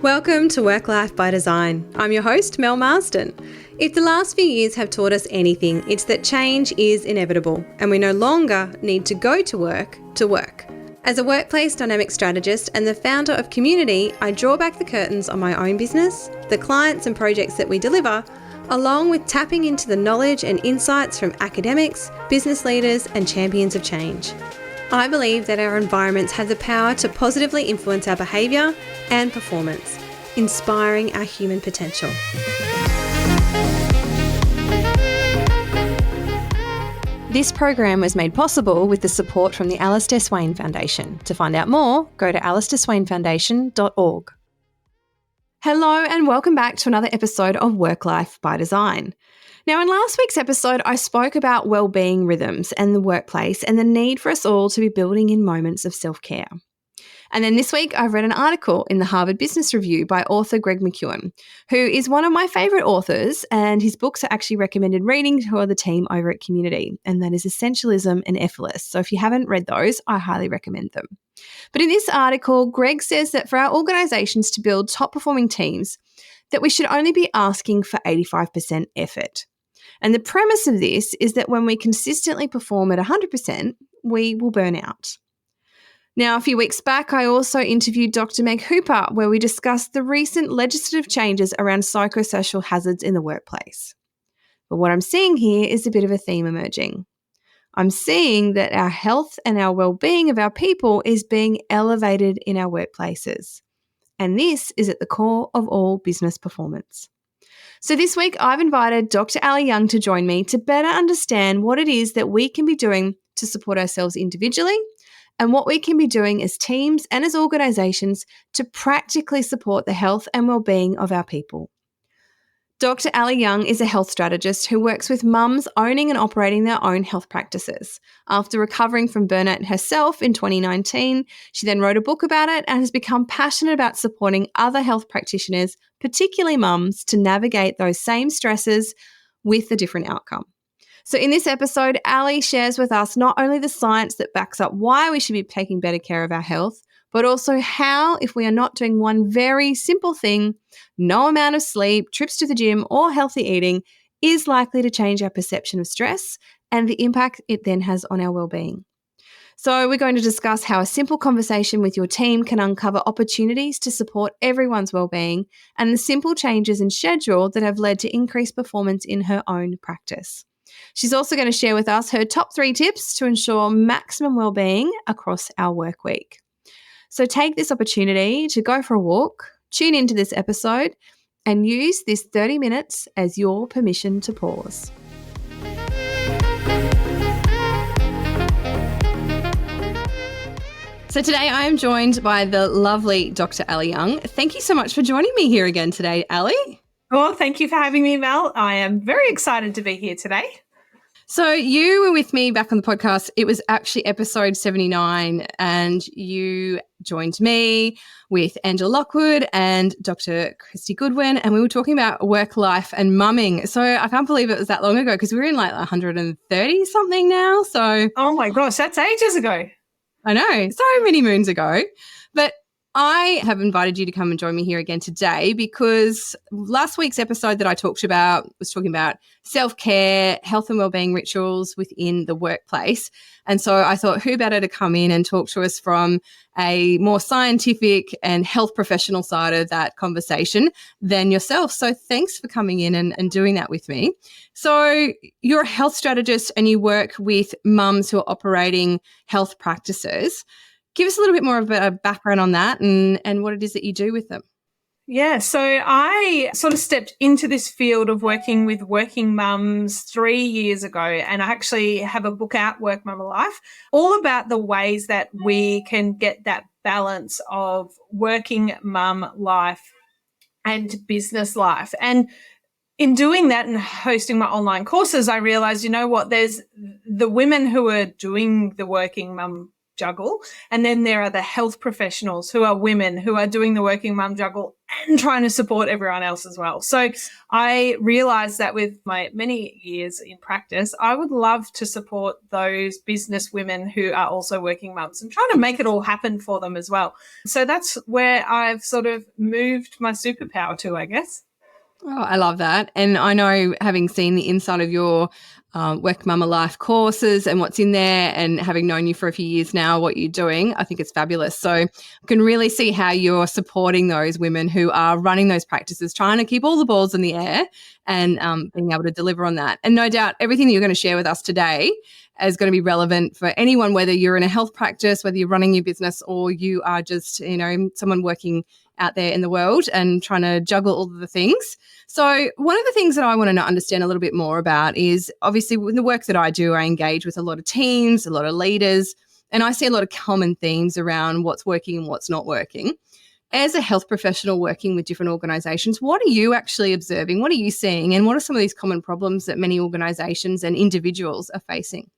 Welcome to Work Life by Design. I'm your host, Mel Marsden. If the last few years have taught us anything, it's that change is inevitable and we no longer need to go to work to work. As a workplace dynamic strategist and the founder of Community, I draw back the curtains on my own business, the clients and projects that we deliver, along with tapping into the knowledge and insights from academics, business leaders and champions of change. I believe that our environments have the power to positively influence our behaviour and performance, inspiring our human potential. This program was made possible with the support from the Alistair Swain Foundation. To find out more, go to alistairswainfoundation.org. Hello and welcome back to another episode of Work Life by Design. Now, in last week's episode, I spoke about wellbeing rhythms and the workplace and the need for us all to be building in moments of self-care. And then this week, I've read an article in the Harvard Business Review by author Greg McKeown, who is one of my favourite authors, and his books are actually recommended reading to the team over at Community, and that is Essentialism and Effortless. So if you haven't read those, I highly recommend them. But in this article, Greg says that for our organisations to build top-performing teams, that we should only be asking for 85% effort. And the premise of this is that when we consistently perform at 100%, we will burn out. Now, a few weeks back, I also interviewed Dr. Meg Hooper, where we discussed the recent legislative changes around psychosocial hazards in the workplace. But what I'm seeing here is a bit of a theme emerging. I'm seeing that our health and our well-being of our people is being elevated in our workplaces. And this is at the core of all business performance. So this week, I've invited Dr. Ali Young to join me to better understand what it is that we can be doing to support ourselves individually and what we can be doing as teams and as organisations to practically support the health and well-being of our people. Dr. Ali Young is a health strategist who works with mums owning and operating their own health practices. After recovering from burnout herself in 2019, she then wrote a book about it and has become passionate about supporting other health practitioners, particularly mums, to navigate those same stresses with a different outcome. So in this episode, Ali shares with us not only the science that backs up why we should be taking better care of our health, but also how, if we are not doing one very simple thing, no amount of sleep, trips to the gym, or healthy eating is likely to change our perception of stress and the impact it then has on our well-being. So we're going to discuss how a simple conversation with your team can uncover opportunities to support everyone's well-being and the simple changes in schedule that have led to increased performance in her own practice. She's also going to share with us her top 3 tips to ensure maximum well-being across our work week. So take this opportunity to go for a walk, tune into this episode, and use this 30 minutes as your permission to pause. So today I am joined by the lovely Dr. Ali Young. Thank you so much for joining me here again today, Ali. Well, thank you for having me, Mel. I am very excited to be here today. So you were with me back on the podcast. It was actually episode 79 and you joined me with Angela Lockwood and Dr. Christy Goodwin, and we were talking about work life and mumming. So I can't believe it was that long ago because we're in like 130 something now. So oh my gosh, that's ages ago. I know, so many moons ago. But I have invited you to come and join me here again today because last week's episode that I talked about was talking about self-care, health and wellbeing rituals within the workplace. And so I thought, who better to come in and talk to us from a more scientific and health professional side of that conversation than yourself. So thanks for coming in and doing that with me. So you're a health strategist and you work with mums who are operating health practices. Give us a little bit more of a background on that and what it is that you do with them. Yeah, so I sort of stepped into this field of working with working mums 3 years ago, and I actually have a book out, Work Mama Life, all about the ways that we can get that balance of working mum life and business life. And in doing that and hosting my online courses, I realized, you know what, there's the women who are doing the working mum juggle, and then there are the health professionals who are women who are doing the working mum juggle and trying to support everyone else as well. So I realized that with my many years in practice, I would love to support those business women who are also working mums and trying to make it all happen for them as well. So that's where I've sort of moved my superpower to, I guess. Oh, I love that. And I know, having seen the inside of your Work Mama Life courses and what's in there, and having known you for a few years now, what you're doing, I think it's fabulous. So I can really see how you're supporting those women who are running those practices, trying to keep all the balls in the air and being able to deliver on that. And no doubt everything that you're going to share with us today is going to be relevant for anyone, whether you're in a health practice, whether you're running your business, or you are just, someone working out there in the world and trying to juggle all of the things. So one of the things that I want to understand a little bit more about is, obviously, with the work that I do, I engage with a lot of teams, a lot of leaders, and I see a lot of common themes around what's working and what's not working. As a health professional working with different organisations, what are you actually observing? What are you seeing? And what are some of these common problems that many organisations and individuals are facing?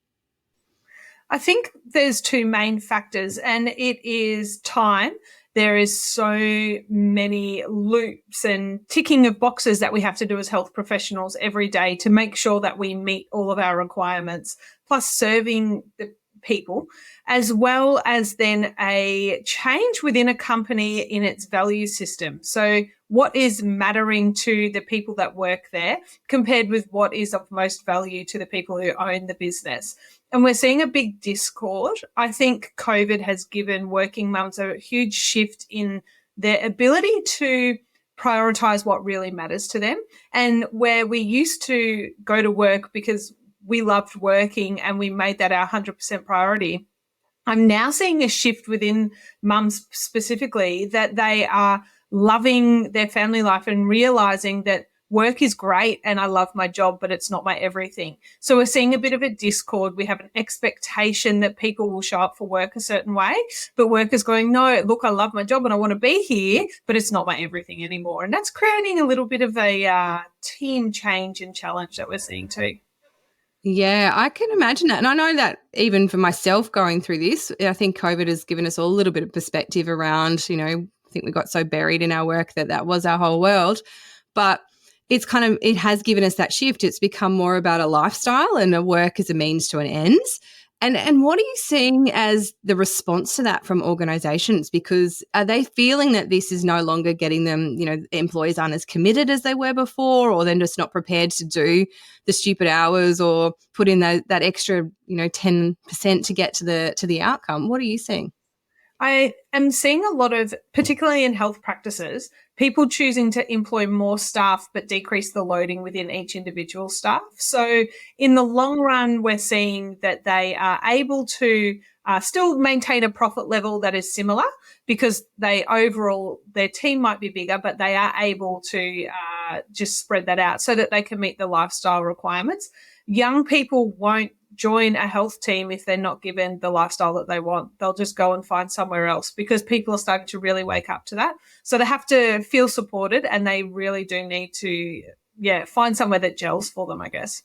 I think there's two main factors, and it is time. There is so many loops and ticking of boxes that we have to do as health professionals every day to make sure that we meet all of our requirements, plus serving the people, as well as then a change within a company in its value system. So what is mattering to the people that work there compared with what is of most value to the people who own the business. And we're seeing a big discord. I think COVID has given working mums a huge shift in their ability to prioritize what really matters to them. And where we used to go to work because we loved working and we made that our 100% priority, I'm now seeing a shift within mums specifically, that they are loving their family life and realizing that work is great and I love my job, but it's not my everything. So we're seeing a bit of a discord. We have an expectation that people will show up for work a certain way, but workers going, no, look, I love my job and I want to be here, but it's not my everything anymore. And that's creating a little bit of a team change and challenge that we're seeing too. Yeah, I can imagine that. And I know that even for myself going through this, I think COVID has given us all a little bit of perspective around, I think we got so buried in our work that was our whole world. But it has given us that shift. It's become more about a lifestyle and a work as a means to an end. And what are you seeing as the response to that from organisations? Because are they feeling that this is no longer getting them, employees aren't as committed as they were before, or they're just not prepared to do the stupid hours or put in that extra, 10% to get to the outcome? What are you seeing? I am seeing a lot of, particularly in health practices, people choosing to employ more staff but decrease the loading within each individual staff. So in the long run, we're seeing that they are able to still maintain a profit level that is similar, because their team might be bigger, but they are able to just spread that out so that they can meet the lifestyle requirements. Young people won't join a health team if they're not given the lifestyle that they want. They'll just go and find somewhere else, because people are starting to really wake up to that. So they have to feel supported, and they really do need to, find somewhere that gels for them, I guess.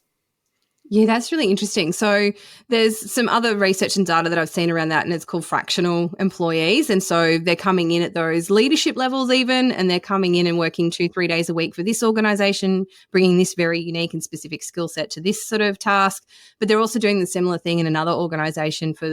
Yeah, that's really interesting. So there's some other research and data that I've seen around that, and it's called fractional employees. And so they're coming in at those leadership levels even, and they're coming in and working 2-3 days a week for this organisation, bringing this very unique and specific skill set to this sort of task. But they're also doing the similar thing in another organisation for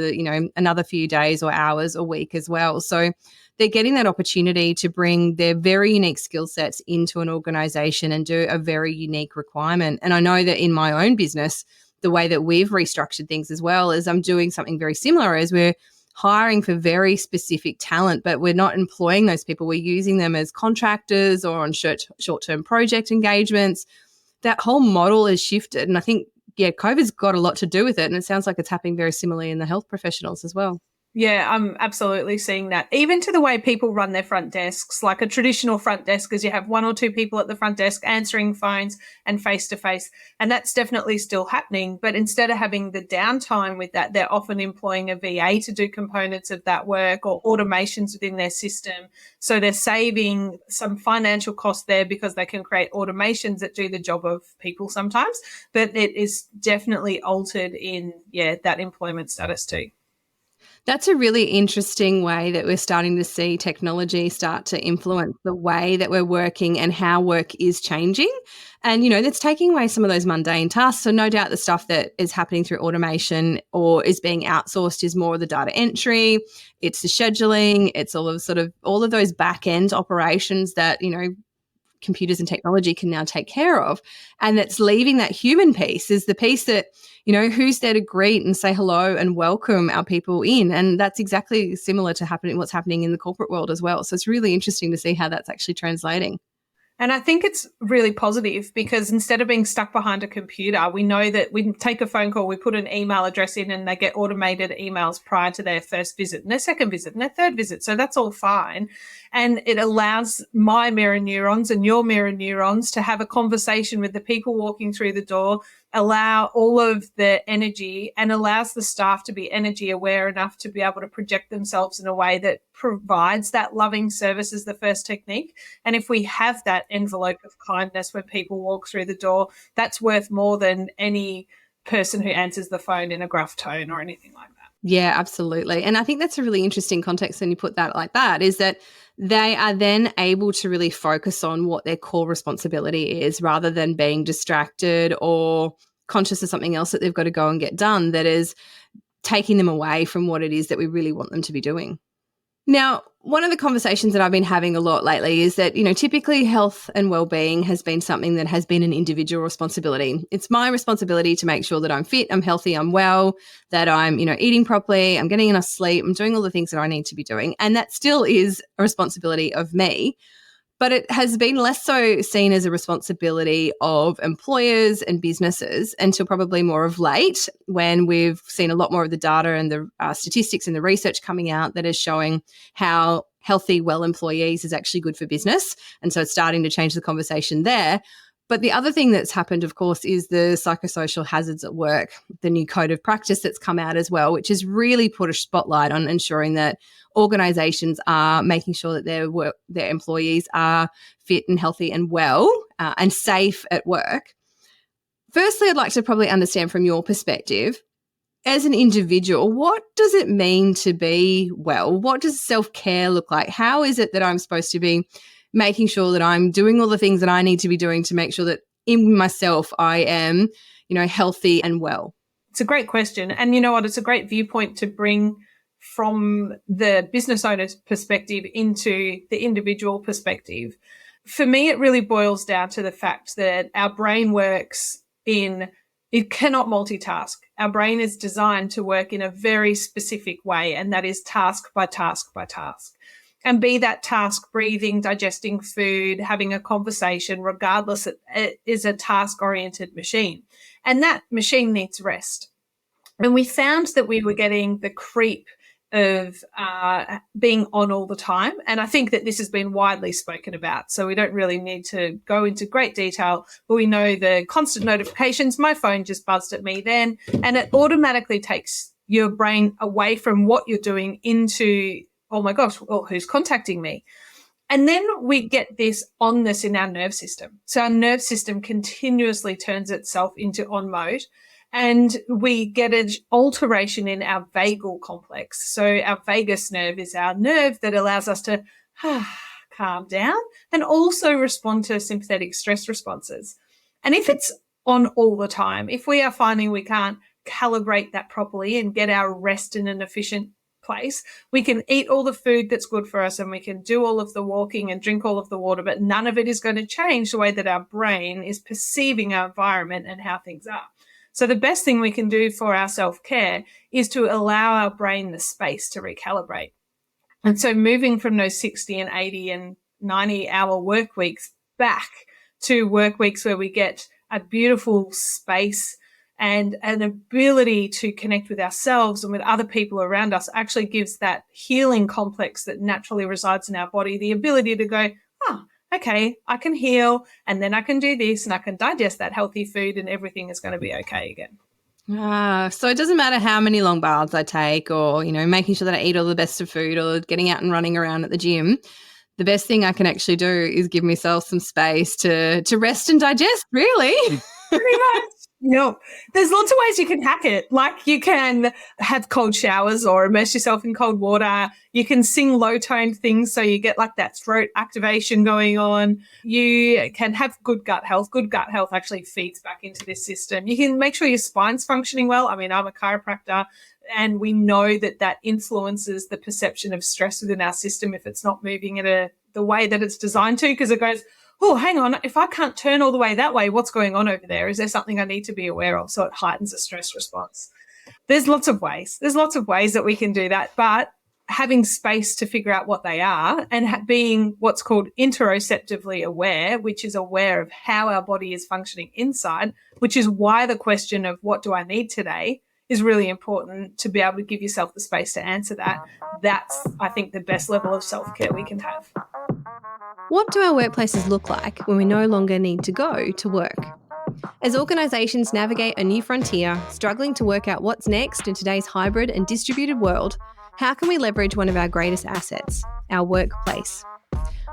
another few days or hours a week as well. So they're getting that opportunity to bring their very unique skill sets into an organisation and do a very unique requirement. And I know that in my own business, the way that we've restructured things as well is I'm doing something very similar, as we're hiring for very specific talent, but we're not employing those people. We're using them as contractors or on short-term project engagements. That whole model has shifted. And I think, COVID's got a lot to do with it. And it sounds like it's happening very similarly in the health professionals as well. Yeah, I'm absolutely seeing that. Even to the way people run their front desks, like a traditional front desk is you have one or two people at the front desk answering phones and face-to-face, and that's definitely still happening. But instead of having the downtime with that, they're often employing a VA to do components of that work or automations within their system. So they're saving some financial cost there because they can create automations that do the job of people sometimes. But it is definitely altered in, that employment status too. That's a really interesting way that we're starting to see technology start to influence the way that we're working and how work is changing. And, that's taking away some of those mundane tasks. So no doubt the stuff that is happening through automation or is being outsourced is more of the data entry, it's the scheduling, it's all of those back end operations that, computers and technology can now take care of. And that's leaving that human piece is the piece that, who's there to greet and say hello and welcome our people in. And that's exactly similar to what's happening in the corporate world as well. So it's really interesting to see how that's actually translating. And I think it's really positive because instead of being stuck behind a computer, we know that we take a phone call, we put an email address in and they get automated emails prior to their first visit and their second visit and their third visit. So that's all fine. And it allows my mirror neurons and your mirror neurons to have a conversation with the people walking through the door, allow all of the energy and allows the staff to be energy aware enough to be able to project themselves in a way that provides that loving service as the first technique. And if we have that envelope of kindness when people walk through the door, that's worth more than any person who answers the phone in a gruff tone or anything like that. Yeah, absolutely. And I think that's a really interesting context when you put that like that, is that they are then able to really focus on what their core responsibility is rather than being distracted or conscious of something else that they've got to go and get done that is taking them away from what it is that we really want them to be doing. Now, one of the conversations that I've been having a lot lately is that, typically health and wellbeing has been something that has been an individual responsibility. It's my responsibility to make sure that I'm fit, I'm healthy, I'm well, that I'm, eating properly, I'm getting enough sleep, I'm doing all the things that I need to be doing. And that still is a responsibility of me. But it has been less so seen as a responsibility of employers and businesses until probably more of late, when we've seen a lot more of the data and the statistics and the research coming out that is showing how healthy, well employees is actually good for business. And so it's starting to change the conversation there. But the other thing that's happened, of course, is the psychosocial hazards at work, the new code of practice that's come out as well, which has really put a spotlight on ensuring that organisations are making sure that their employees are fit and healthy and well and safe at work. Firstly, I'd like to probably understand from your perspective, as an individual, what does it mean to be well? What does self-care look like? How is it that I'm supposed to be making sure that I'm doing all the things that I need to be doing to make sure that in myself I am, healthy and well? It's a great question. And you know what? It's a great viewpoint to bring from the business owner's perspective into the individual perspective. For me, it really boils down to the fact that our brain it cannot multitask. Our brain is designed to work in a very specific way, and that is task by task by task. And be that task breathing, digesting food, having a conversation, regardless, it is a task-oriented machine. And that machine needs rest. And we found that we were getting the creep of being on all the time. And I think that this has been widely spoken about. So we don't really need to go into great detail, but we know the constant notifications. My phone just buzzed at me then, and it automatically takes your brain away from what you're doing into, oh my gosh, well, who's contacting me? And then we get this onness in our nerve system. So our nerve system continuously turns itself into on mode, and we get an alteration in our vagal complex. So our vagus nerve is our nerve that allows us to calm down and also respond to sympathetic stress responses. And if it's on all the time, if we are finding we can't calibrate that properly and get our rest in an efficient place, we can eat all the food that's good for us and we can do all of the walking and drink all of the water, but none of it is going to change the way that our brain is perceiving our environment and how things are. So the best thing we can do for our self-care is to allow our brain the space to recalibrate. And so moving from those 60 and 80 and 90-hour work weeks back to work weeks where we get a beautiful space and an ability to connect with ourselves and with other people around us actually gives that healing complex that naturally resides in our body the ability to go, okay, I can heal and then I can do this and I can digest that healthy food and everything is going to be okay again. So it doesn't matter how many long baths I take or, making sure that I eat all the best of food or getting out and running around at the gym. The best thing I can actually do is give myself some space to rest and digest, really. Pretty much. No, there's lots of ways you can hack it. Like you can have cold showers or immerse yourself in cold water. You can sing low toned things so you get like that throat activation going on. You can have good gut health. Good gut health actually feeds back into this system. You can make sure your spine's functioning well. I mean, I'm a chiropractor and we know that that influences the perception of stress within our system if it's not moving in the way that it's designed to, because it goes, oh, hang on, if I can't turn all the way that way, what's going on over there? Is there something I need to be aware of? So it heightens the stress response. There's lots of ways. There's lots of ways that we can do that, but having space to figure out what they are and being what's called interoceptively aware, which is aware of how our body is functioning inside, which is why the question of what do I need today is really important to be able to give yourself the space to answer that. That's, I think, the best level of self-care we can have. What do our workplaces look like when we no longer need to go to work? As organisations navigate a new frontier, struggling to work out what's next in today's hybrid and distributed world, how can we leverage one of our greatest assets, our workplace?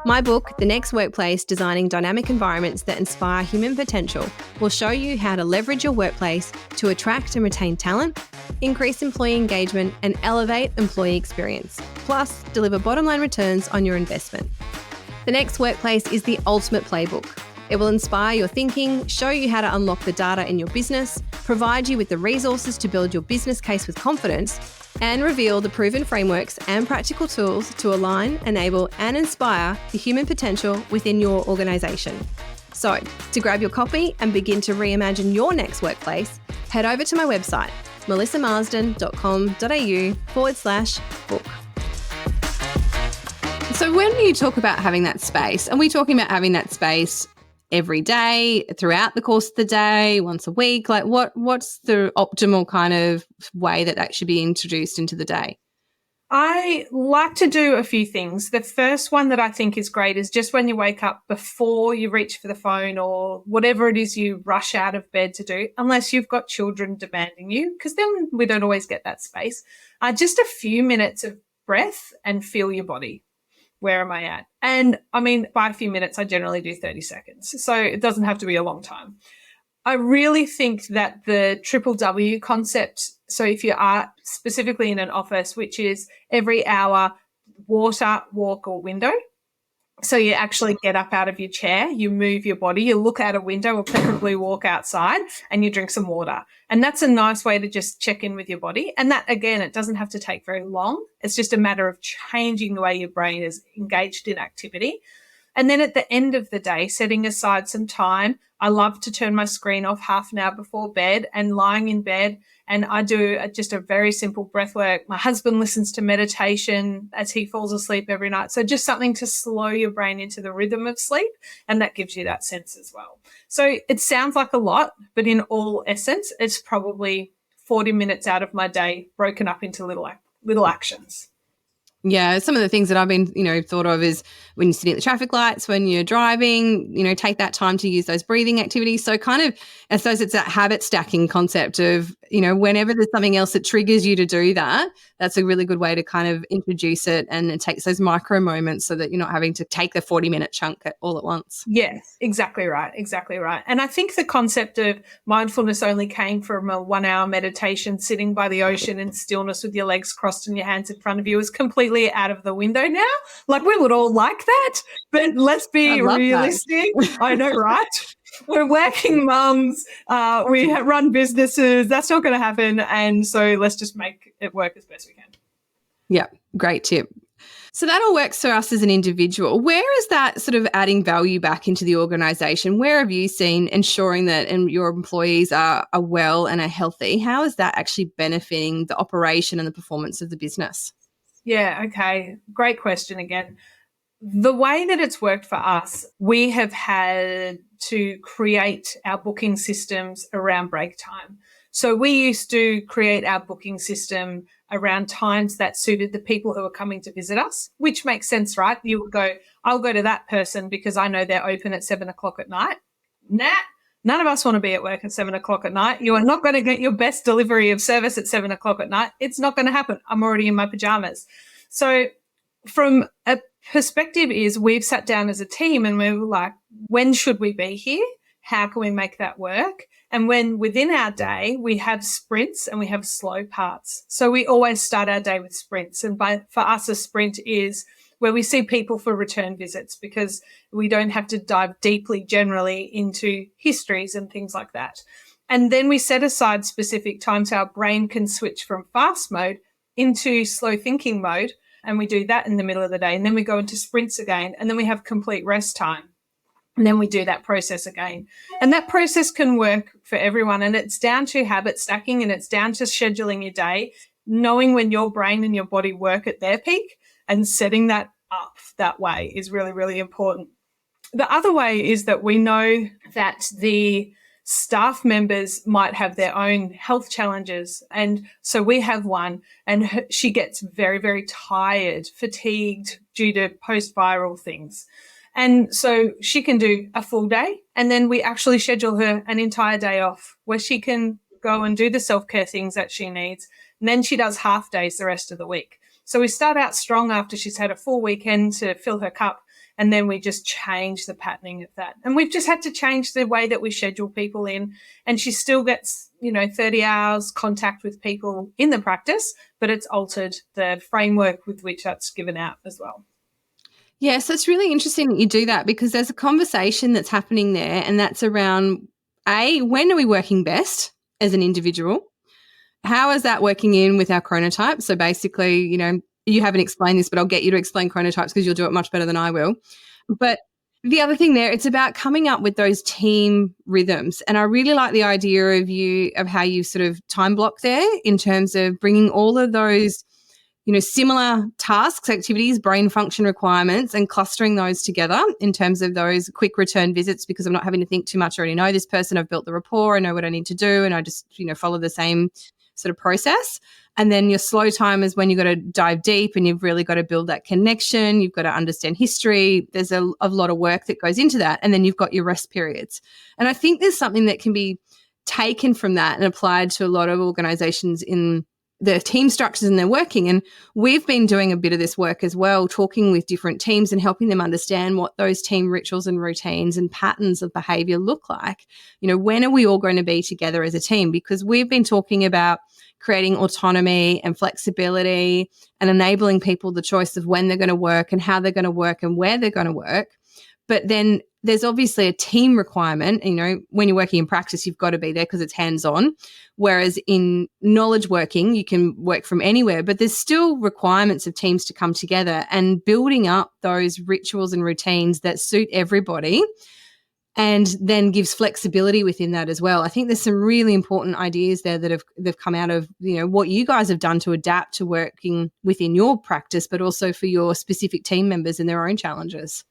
My book, The Next Workplace, Designing Dynamic Environments that Inspire Human Potential, will show you how to leverage your workplace to attract and retain talent, increase employee engagement, and elevate employee experience, plus deliver bottom-line returns on your investment. The Next Workplace is the ultimate playbook. It will inspire your thinking, show you how to unlock the data in your business, provide you with the resources to build your business case with confidence, and reveal the proven frameworks and practical tools to align, enable, and inspire the human potential within your organisation. So, to grab your copy and begin to reimagine your next workplace, head over to my website, melissamarsden.com.au/book. So when you talk about having that space, are we talking about having that space every day, throughout the course of the day, once a week? Like what's the optimal kind of way that should be introduced into the day? I like to do a few things. The first one that I think is great is just when you wake up, before you reach for the phone or whatever it is you rush out of bed to do, unless you've got children demanding you, because then we don't always get that space. Just a few minutes of breath and feel your body. Where am I at? And I mean, by a few minutes, I generally do 30 seconds. So it doesn't have to be a long time. I really think that the triple W concept, so if you are specifically in an office, which is every hour, water, walk, or window. So you actually get up out of your chair, you move your body, you look out a window or preferably walk outside and you drink some water. And that's a nice way to just check in with your body. And that, again, it doesn't have to take very long. It's just a matter of changing the way your brain is engaged in activity. And then at the end of the day, setting aside some time. I love to turn my screen off half an hour before bed and lying in bed. And I do just a very simple breath work. My husband listens to meditation as he falls asleep every night. So just something to slow your brain into the rhythm of sleep. And that gives you that sense as well. So it sounds like a lot, but in all essence, it's probably 40 minutes out of my day broken up into little actions. Yeah, some of the things that I've been, thought of is when you're sitting at the traffic lights, when you're driving, take that time to use those breathing activities. So kind of, I suppose it's that habit stacking concept of, whenever there's something else that triggers you to do that, that's a really good way to kind of introduce it, and it takes those micro moments so that you're not having to take the 40-minute chunk all at once. Yes, exactly right. Exactly right. And I think the concept of mindfulness only came from a 1-hour meditation sitting by the ocean in stillness with your legs crossed and your hands in front of you is completely out of the window now. Like, we would all like that, but let's be realistic. I know, right? We're working mums. We run businesses. That's not going to happen. And so let's just make it work as best we can. Yeah, great tip. So that all works for us as an individual. Where is that sort of adding value back into the organisation? Where have you seen ensuring that your employees are well and are healthy? How is that actually benefiting the operation and the performance of the business? Yeah, okay. Great question again. The way that it's worked for us, we have had to create our booking systems around break time. So we used to create our booking system around times that suited the people who are coming to visit us, which makes sense, right? You would go, I'll go to that person because I know they're open at 7:00 at night. Nah, none of us want to be at work at 7:00 at night. You are not going to get your best delivery of service at 7:00 at night. It's not going to happen. I'm already in my pajamas. So from a perspective is we've sat down as a team and we were like, when should we be here? how can we make that work? And when within our day, we have sprints and we have slow parts. So we always start our day with sprints. And for us, a sprint is where we see people for return visits, because we don't have to dive deeply generally into histories and things like that. And then we set aside specific times our brain can switch from fast mode into slow thinking mode. And we do that in the middle of the day. And then we go into sprints again. And then we have complete rest time. And then we do that process again. And that process can work for everyone. And it's down to habit stacking, and it's down to scheduling your day, knowing when your brain and your body work at their peak, and setting that up that way is really, really important. The other way is that we know that the staff members might have their own health challenges. And so we have one, and she gets very, very tired, fatigued due to post-viral things. And so she can do a full day, and then we actually schedule her an entire day off where she can go and do the self-care things that she needs. And then she does half days the rest of the week. So we start out strong after she's had a full weekend to fill her cup, and then we just change the patterning of that. And we've just had to change the way that we schedule people in, and she still gets, 30 hours contact with people in the practice, but it's altered the framework with which that's given out as well. Yes, it's really interesting that you do that, because there's a conversation that's happening there, and that's around, when are we working best as an individual? How is that working in with our chronotype? So basically, you haven't explained this, but I'll get you to explain chronotypes because you'll do it much better than I will. But the other thing there, it's about coming up with those team rhythms. And I really like the idea of how you sort of time block there in terms of bringing all of those similar tasks, activities, brain function requirements, and clustering those together in terms of those quick return visits, because I'm not having to think too much. I already know this person. I've built the rapport. I know what I need to do. And I just, follow the same sort of process. And then your slow time is when you've got to dive deep and you've really got to build that connection. You've got to understand history. There's a lot of work that goes into that. And then you've got your rest periods. And I think there's something that can be taken from that and applied to a lot of organizations in the team structures and their working. And we've been doing a bit of this work as well, talking with different teams and helping them understand what those team rituals and routines and patterns of behavior look like. When are we all going to be together as a team? Because we've been talking about creating autonomy and flexibility and enabling people the choice of when they're going to work and how they're going to work and where they're going to work. But then there's obviously a team requirement. When you're working in practice, you've got to be there because it's hands-on. Whereas in knowledge working, you can work from anywhere, but there's still requirements of teams to come together, and building up those rituals and routines that suit everybody and then gives flexibility within that as well. I think there's some really important ideas there that they've come out of, what you guys have done to adapt to working within your practice, but also for your specific team members and their own challenges.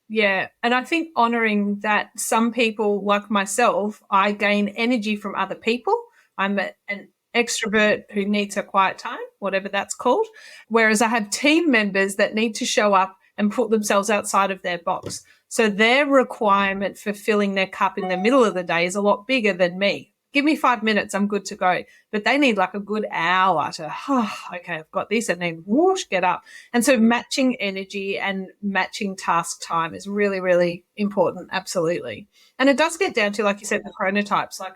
Yeah. And I think honouring that some people, like myself, I gain energy from other people. I'm an extrovert who needs a quiet time, whatever that's called, whereas I have team members that need to show up and put themselves outside of their box. So their requirement for filling their cup in the middle of the day is a lot bigger than me. Give me 5 minutes, I'm good to go. But they need like a good hour to, okay, I've got this, and then whoosh, get up. And so matching energy and matching task time is really, really important, absolutely. And it does get down to, like you said, the chronotypes, like,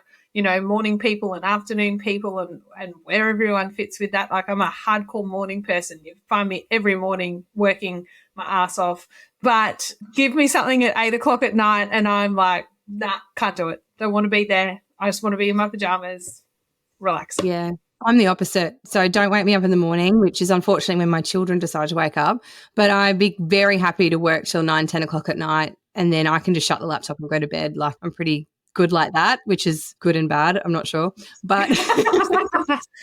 morning people and afternoon people and where everyone fits with that. Like, I'm a hardcore morning person. You find me every morning working my ass off. But give me something at 8:00 at night and I'm like, nah, can't do it. Don't want to be there. I just want to be in my pajamas, relaxing. Yeah, I'm the opposite. So don't wake me up in the morning, which is unfortunately when my children decide to wake up. But I'd be very happy to work till 9, 10 o'clock at night, and then I can just shut the laptop and go to bed. Like, I'm pretty good like that, which is good and bad. I'm not sure. But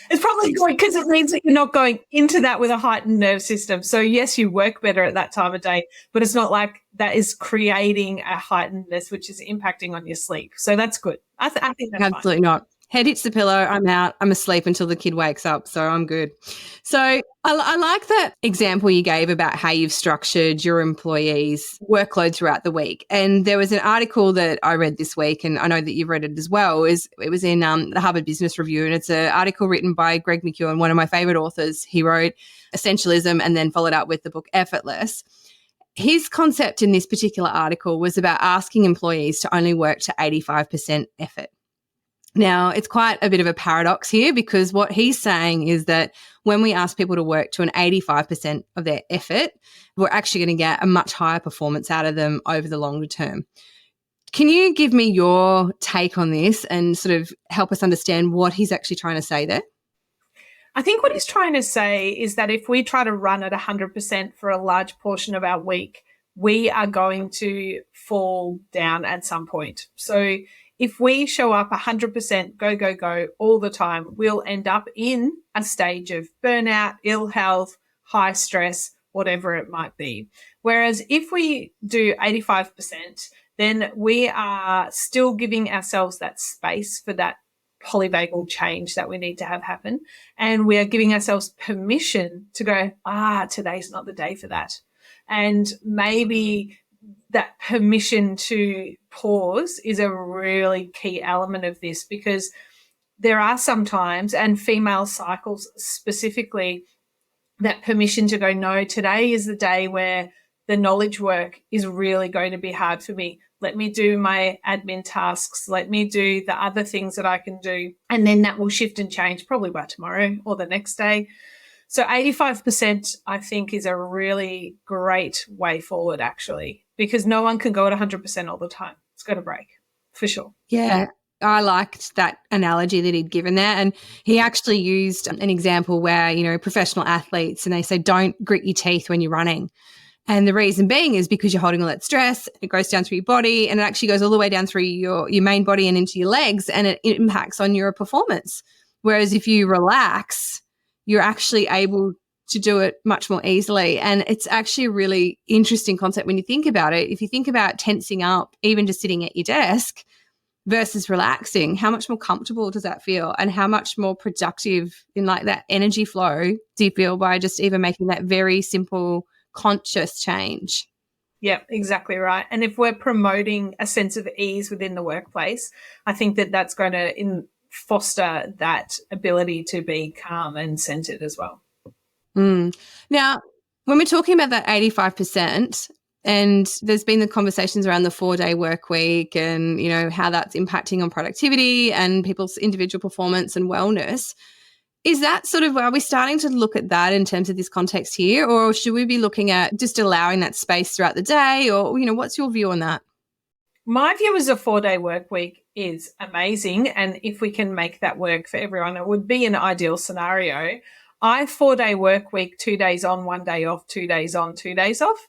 it's probably good because it means that you're not going into that with a heightened nerve system. So yes, you work better at that time of day, but it's not like that is creating a heightenedness, which is impacting on your sleep. So that's good. I think that's absolutely fine. Not. Head hits the pillow, I'm out, I'm asleep until the kid wakes up, so I'm good. So I like that example you gave about how you've structured your employees' workload throughout the week. And there was an article that I read this week, and I know that you've read it as well. It was in the Harvard Business Review, and it's an article written by Greg McKeown, one of my favourite authors. He wrote Essentialism and then followed up with the book Effortless. his concept in this particular article was about asking employees to only work to 85% effort. Now, it's quite a bit of a paradox here, because what he's saying is that when we ask people to work to an 85% of their effort, we're actually going to get a much higher performance out of them over the longer term. Can you give me your take on this and sort of help us understand what he's actually trying to say there? I think what he's trying to say is that if we try to run at 100% for a large portion of our week, we are going to fall down at some point. So if we show up 100% go, go, go all the time, we'll end up in a stage of burnout, ill health, high stress, whatever it might be. Whereas if we do 85%, then we are still giving ourselves that space for that polyvagal change that we need to have happen. And we are giving ourselves permission to go, today's not the day for that. And maybe that permission to pause is a really key element of this, because there are some times, and female cycles specifically, that permission to go, no, today is the day where the knowledge work is really going to be hard for me. Let me do my admin tasks. Let me do the other things that I can do. And then that will shift and change probably by tomorrow or the next day. So 85%, I think, is a really great way forward, actually, because no one can go at 100% all the time. It's going to break, for sure. Yeah. I liked that analogy that he'd given there. And he actually used an example where, professional athletes, and they say, don't grit your teeth when you're running. And the reason being is because you're holding all that stress, it goes down through your body, and it actually goes all the way down through your main body and into your legs, and it impacts on your performance. Whereas if you relax, you're actually able to do it much more easily. And it's actually a really interesting concept when you think about it. If you think about tensing up, even just sitting at your desk versus relaxing, how much more comfortable does that feel? And how much more productive in like that energy flow do you feel by just even making that very simple conscious change? Yeah, exactly right. And if we're promoting a sense of ease within the workplace, I think that that's going to foster that ability to be calm and centered as well. Now, when we're talking about that 85%, and there's been the conversations around the 4-day work week and, how that's impacting on productivity and people's individual performance and wellness, is that are we starting to look at that in terms of this context here, or should we be looking at just allowing that space throughout the day, or, what's your view on that? My view is a 4-day work week is amazing. And if we can make that work for everyone, it would be an ideal scenario. 4-day work week, 2 days on, 1 day off, 2 days on, 2 days off.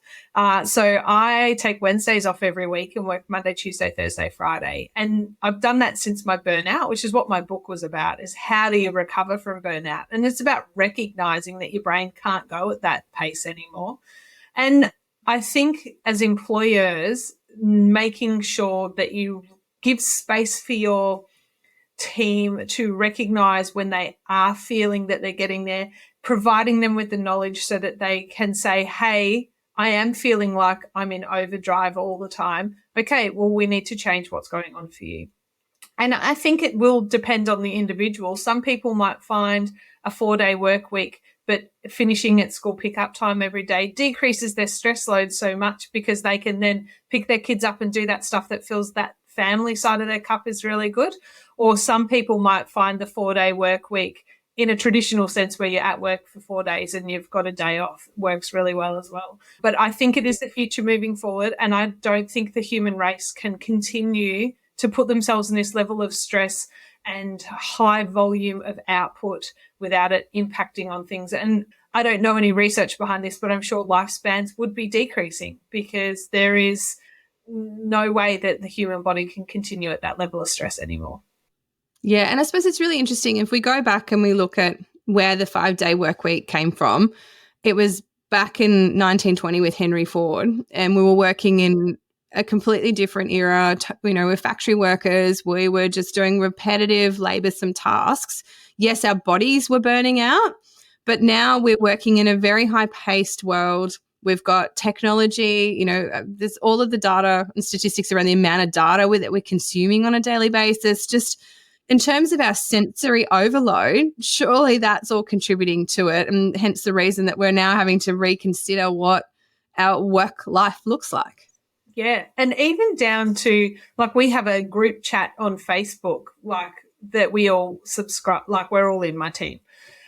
So I take Wednesdays off every week and work Monday, Tuesday, Thursday, Friday. And I've done that since my burnout, which is what my book was about, is how do you recover from burnout? And it's about recognizing that your brain can't go at that pace anymore. And I think as employers, making sure that you give space for your team to recognize when they are feeling that they're getting there, providing them with the knowledge so that they can say, hey, I am feeling like I'm in overdrive all the time. Okay, well, we need to change what's going on for you. And I think it will depend on the individual. Some people might find a 4-day work week, but finishing at school pickup time every day decreases their stress load so much, because they can then pick their kids up and do that stuff that feels that family side of their cup is really good. Or some people might find the 4-day work week in a traditional sense where you're at work for 4 days and you've got a day off works really well as well. But I think it is the future moving forward, and I don't think the human race can continue to put themselves in this level of stress and high volume of output without it impacting on things. And I don't know any research behind this, but I'm sure lifespans would be decreasing, because there is no way that the human body can continue at that level of stress anymore. Yeah, and I suppose it's really interesting if we go back and we look at where the 5-day work week came from. It was back in 1920 with Henry Ford, and we were working in a completely different era. We're factory workers. We were just doing repetitive, laboursome tasks. Yes, our bodies were burning out, but now we're working in a very high-paced world. We've got technology, there's all of the data and statistics around the amount of data that we're consuming on a daily basis. Just in terms of our sensory overload, surely that's all contributing to it, and hence the reason that we're now having to reconsider what our work life looks like. Yeah. And even down to, like, we have a group chat on Facebook, like, that we all subscribe, like, we're all in my team.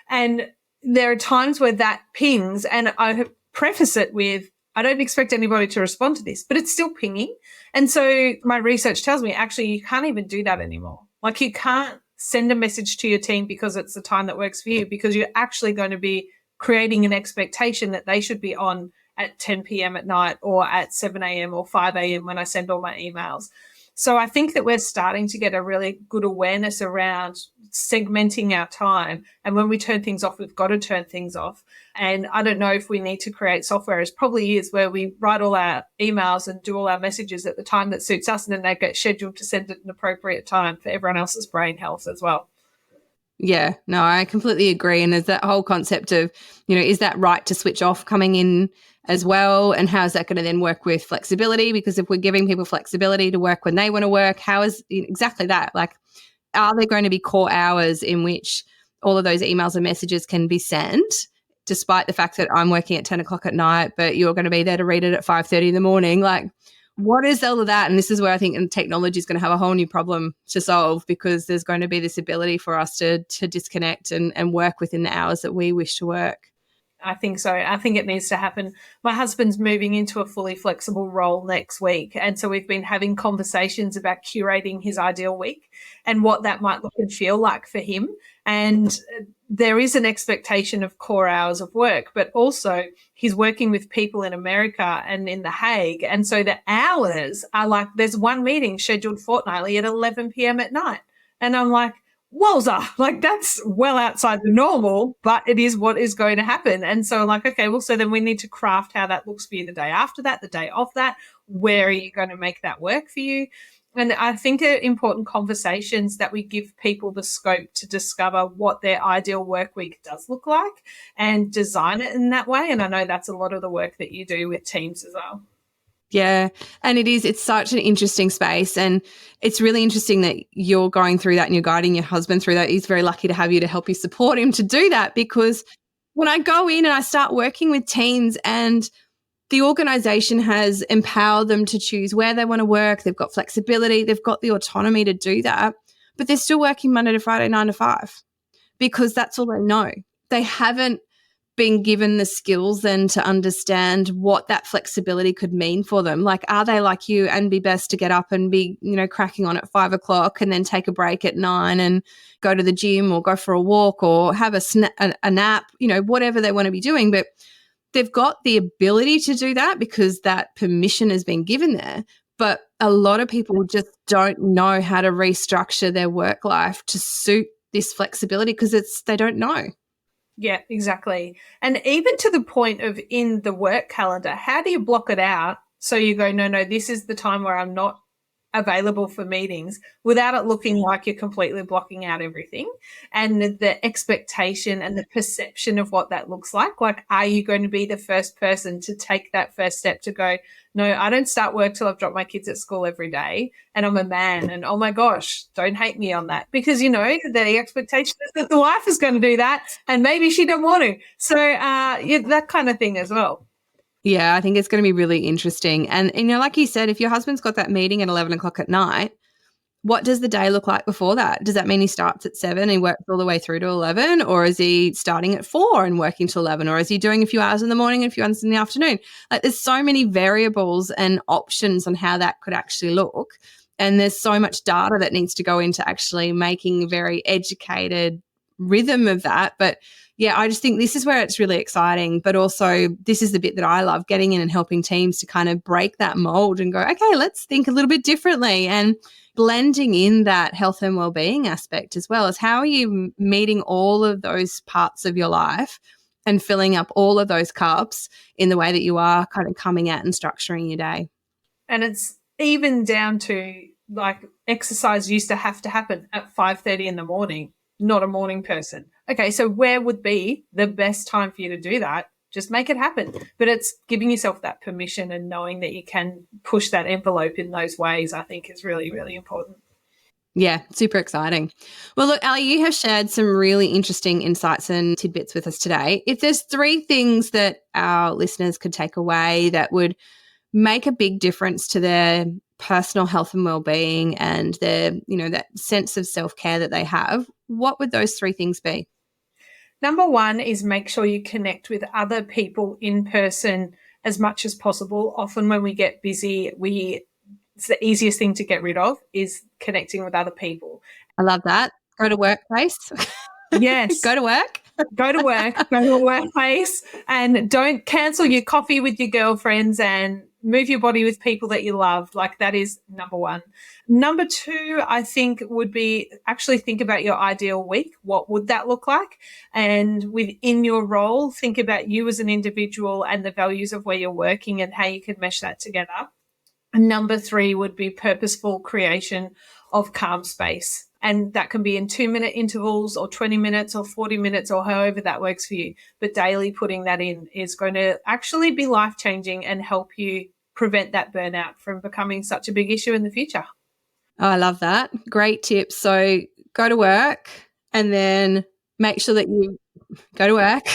And there are times where that pings, and I preface it with, I don't expect anybody to respond to this, but it's still pinging. And so my research tells me, actually, you can't even do that anymore. Like, you can't send a message to your team because it's the time that works for you, because you're actually going to be creating an expectation that they should be on at 10 p.m. at night or at 7 a.m. or 5 a.m. when I send all my emails. So I think that we're starting to get a really good awareness around segmenting our time. And when we turn things off, we've got to turn things off. And I don't know if we need to create software. It probably is, where we write all our emails and do all our messages at the time that suits us, and then they get scheduled to send at an appropriate time for everyone else's brain health as well. Yeah, no, I completely agree. And there's that whole concept of, is that right to switch off coming in as well? And how is that going to then work with flexibility? Because if we're giving people flexibility to work when they want to work, how is exactly that? Like, are there going to be core hours in which all of those emails and messages can be sent, despite the fact that I'm working at 10 o'clock at night, but you're going to be there to read it at 5:30 in the morning? Like, what is all of that? And this is where I think technology is going to have a whole new problem to solve, because there's going to be this ability for us to disconnect and work within the hours that we wish to work. I think so. I think it needs to happen. My husband's moving into a fully flexible role next week. And so we've been having conversations about curating his ideal week and what that might look and feel like for him. And there is an expectation of core hours of work, but also he's working with people in America and in The Hague. And so the hours are like, there's one meeting scheduled fortnightly at 11 p.m. at night. And I'm like, wowza, like, that's well outside the normal, but it is what is going to happen. And so, like, okay, well, so then we need to craft how that looks for you the day after that, the day of that. Where are you going to make that work for you? And I think are important conversations that we give people the scope to discover what their ideal work week does look like and design it in that way. And I know that's a lot of the work that you do with teams as well. Yeah. And it's such an interesting space. And it's really interesting that you're going through that and you're guiding your husband through that. He's very lucky to have you to help you support him to do that, because when I go in and I start working with teams and the organisation has empowered them to choose where they want to work, they've got flexibility, they've got the autonomy to do that, but they're still working Monday to Friday, 9 to 5, because that's all they know. They haven't been given the skills then to understand what that flexibility could mean for them. Like, are they like you and be best to get up and be, cracking on at 5 o'clock and then take a break at 9 and go to the gym or go for a walk or have a nap, whatever they want to be doing. But they've got the ability to do that because that permission has been given there. But a lot of people just don't know how to restructure their work life to suit this flexibility because they don't know. Yeah, exactly. And even to the point of in the work calendar, how do you block it out so you go, no, this is the time where I'm not available for meetings, without it looking like you're completely blocking out everything? And the expectation and the perception of what that looks like. Like, are you going to be the first person to take that first step to go, no, I don't start work till I've dropped my kids at school every day and I'm a man, and oh my gosh, don't hate me on that, because the expectation is that the wife is going to do that and maybe she don't want to. So that kind of thing as well. Yeah, I think it's going to be really interesting. And, like you said, if your husband's got that meeting at 11 o'clock at night, what does the day look like before that? Does that mean he starts at 7 and works all the way through to 11? Or is he starting at 4 and working to 11? Or is he doing a few hours in the morning and a few hours in the afternoon? Like, there's so many variables and options on how that could actually look. And there's so much data that needs to go into actually making a very educated rhythm of that. But yeah, I just think this is where it's really exciting, but also this is the bit that I love, getting in and helping teams to kind of break that mold and go, okay, let's think a little bit differently, and blending in that health and wellbeing aspect as well. As how are you meeting all of those parts of your life and filling up all of those cups in the way that you are kind of coming at and structuring your day? And it's even down to, like, exercise used to have to happen at 5:30 in the morning. Not a morning person. Okay, so where would be the best time for you to do that? Just make it happen. But it's giving yourself that permission and knowing that you can push that envelope in those ways, I think, is really, really important. Yeah, super exciting. Well, look, Ali, you have shared some really interesting insights and tidbits with us today. If there's 3 things that our listeners could take away that would make a big difference to their personal health and well-being and their, that sense of self-care that they have, what would those 3 things be? Number 1 is make sure you connect with other people in person as much as possible. Often when we get busy, it's the easiest thing to get rid of is connecting with other people. I love that. Go to workplace. Yes. Go to work. Go to work, go to a workplace, and don't cancel your coffee with your girlfriends, and move your body with people that you love. Like, that is number 1. Number 2, I think, would be actually think about your ideal week. What would that look like? And within your role, think about you as an individual and the values of where you're working and how you can mesh that together. And number 3 would be purposeful creation of calm space. And that can be in 2-minute intervals or 20 minutes or 40 minutes or however that works for you. But daily putting that in is going to actually be life-changing and help you prevent that burnout from becoming such a big issue in the future. Oh, I love that. Great tips. So go to work and then make sure that you go to work.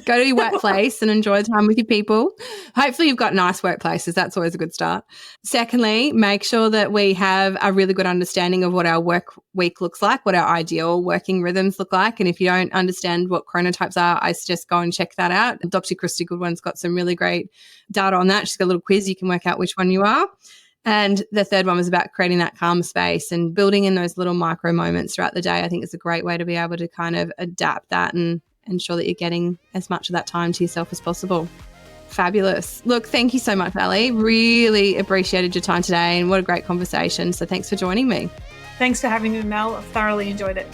Go to your workplace and enjoy the time with your people. Hopefully you've got nice workplaces. That's always a good start. Secondly, make sure that we have a really good understanding of what our work week looks like, what our ideal working rhythms look like. And if you don't understand what chronotypes are, I suggest go and check that out. Dr. Christy Goodwin's got some really great data on that. She's got a little quiz. You can work out which one you are. And the third one was about creating that calm space and building in those little micro moments throughout the day. I think it's a great way to be able to kind of adapt that and ensure that you're getting as much of that time to yourself as possible. Fabulous. Look, thank you so much, Ali. Really appreciated your time today and what a great conversation. So thanks for joining me. Thanks for having me, Mel. I've thoroughly enjoyed it.